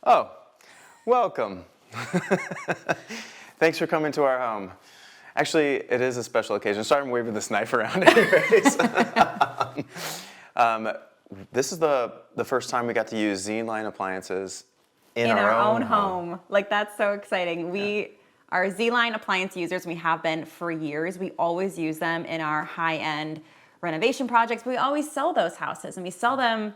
Oh, welcome. Thanks for coming to our home. Actually, it is a special occasion. Sorry I'm waving this knife around anyways. This is the first time we got to use Zline appliances in our own home. Like, that's so exciting. We are Zline appliance users. We have been for years. We always use them in our high-end renovation projects. We always sell those houses, and we sell them.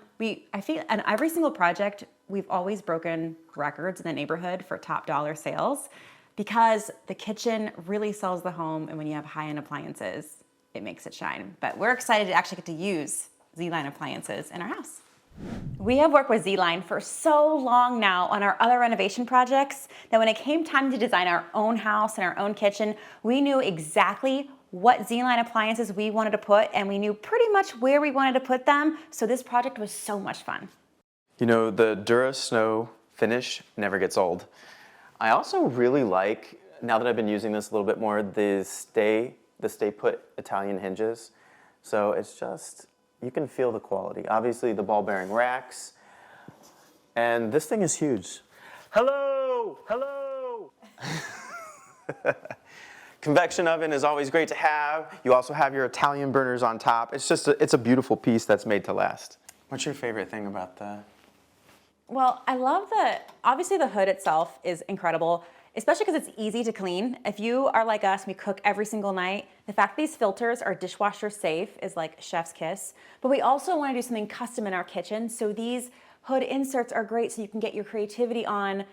I feel on every single project, we've always broken records in the neighborhood for top dollar sales because the kitchen really sells the home, and when you have high-end appliances, it makes it shine. But we're excited to actually get to use Zline appliances in our house. We have worked with Zline for so long now on our other renovation projects that when it came time to design our own house and our own kitchen, we knew exactly what Zline appliances we wanted to put, and we knew pretty much where we wanted to put them, so this project was so much fun. You know, the Dura Snow finish never gets old. I also really like, now that I've been using this a little bit more, the stay put Italian hinges. So it's just, you can feel the quality. Obviously the ball bearing racks, and this thing is huge. Hello, hello. Convection oven is always great to have. You also have your Italian burners on top. It's just, it's a beautiful piece that's made to last. What's your favorite thing about that? Well, I love obviously the hood itself is incredible, especially because it's easy to clean. If you are like us, we cook every single night. The fact these filters are dishwasher safe is like chef's kiss. But we also want to do something custom in our kitchen. So these hood inserts are great so you can get your creativity on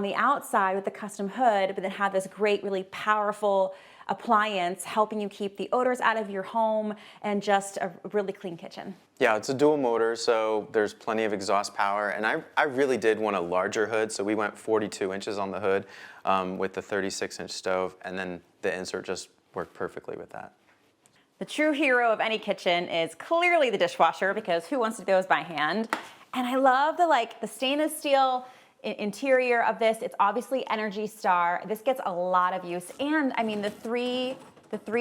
the outside with the custom hood, but then have this great, really powerful appliance helping you keep the odors out of your home and just a really clean kitchen. Yeah, it's a dual motor, so there's plenty of exhaust power. And I really did want a larger hood, so we went 42 inches on the hood with the 36-inch stove, and then the insert just worked perfectly with that. The true hero of any kitchen is clearly the dishwasher, because who wants to do those by hand? And I love the stainless steel interior of this. It's obviously Energy Star. This gets a lot of use, and I mean the three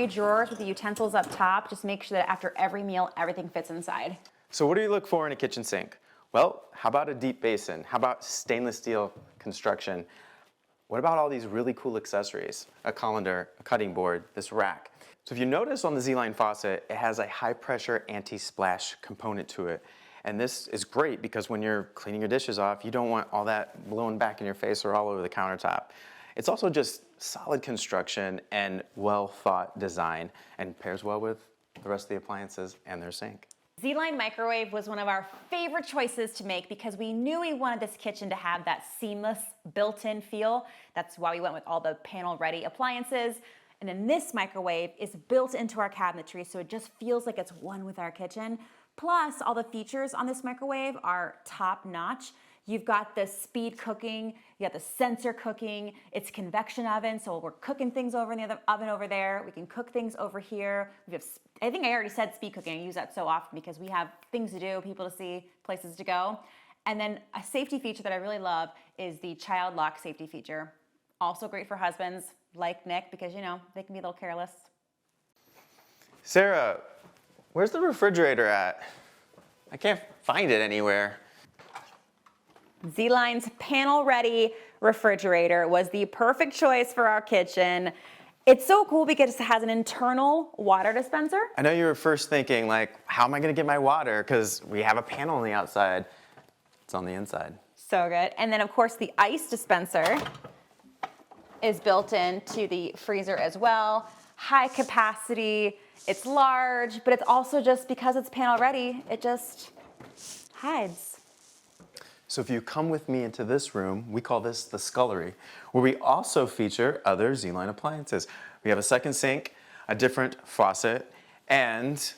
drawers with the utensils up top just make sure that after every meal everything fits inside. So what do you look for in a kitchen sink? Well, how about a deep basin? How about stainless steel construction? What about all these really cool accessories? A colander, a cutting board, this rack. So if you notice on the Zline faucet, it has a high pressure anti-splash component to it. And this is great because when you're cleaning your dishes off, you don't want all that blowing back in your face or all over the countertop. It's also just solid construction and well thought design, and pairs well with the rest of the appliances and their sink. Zline microwave was one of our favorite choices to make because we knew we wanted this kitchen to have that seamless built-in feel. That's why we went with all the panel-ready appliances. And then this microwave is built into our cabinetry, so it just feels like it's one with our kitchen. Plus, all the features on this microwave are top-notch. You've got the speed cooking, you got the sensor cooking, it's convection oven, so we're cooking things over in the other oven over there. We can cook things over here. I think I already said speed cooking. I use that so often because we have things to do, people to see, places to go. And then a safety feature that I really love is the child lock safety feature. Also great for husbands like Nick because, you know, they can be a little careless. Sarah, where's the refrigerator at? I can't find it anywhere. Zline's panel-ready refrigerator was the perfect choice for our kitchen. It's so cool because it has an internal water dispenser. I know you were first thinking, like, how am I gonna get my water? Because we have a panel on the outside. It's on the inside. So good. And then, of course, the ice dispenser is built into the freezer as well. High capacity, it's large, but it's also just because it's panel-ready, it just hides. So if you come with me into this room, we call this the Scullery, where we also feature other Zline appliances. We have a second sink, a different faucet, and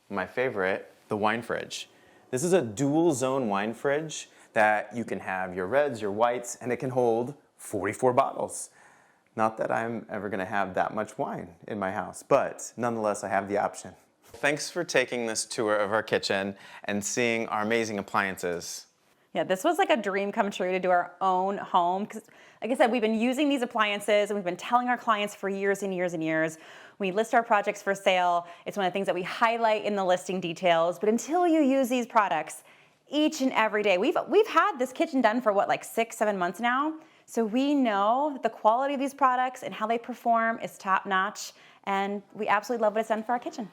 my favorite, the wine fridge. This is a dual zone wine fridge that you can have your reds, your whites, and it can hold 44 bottles. Not that I'm ever gonna have that much wine in my house, but nonetheless, I have the option. Thanks for taking this tour of our kitchen and seeing our amazing appliances. Yeah, this was like a dream come true to do our own home. Because, like I said, we've been using these appliances and we've been telling our clients for years and years and years. We list our projects for sale. It's one of the things that we highlight in the listing details. But until you use these products, each and every day. We've had this kitchen done for what, like 6-7 months now. So we know the quality of these products and how they perform is top notch, and we absolutely love what it's done for our kitchen.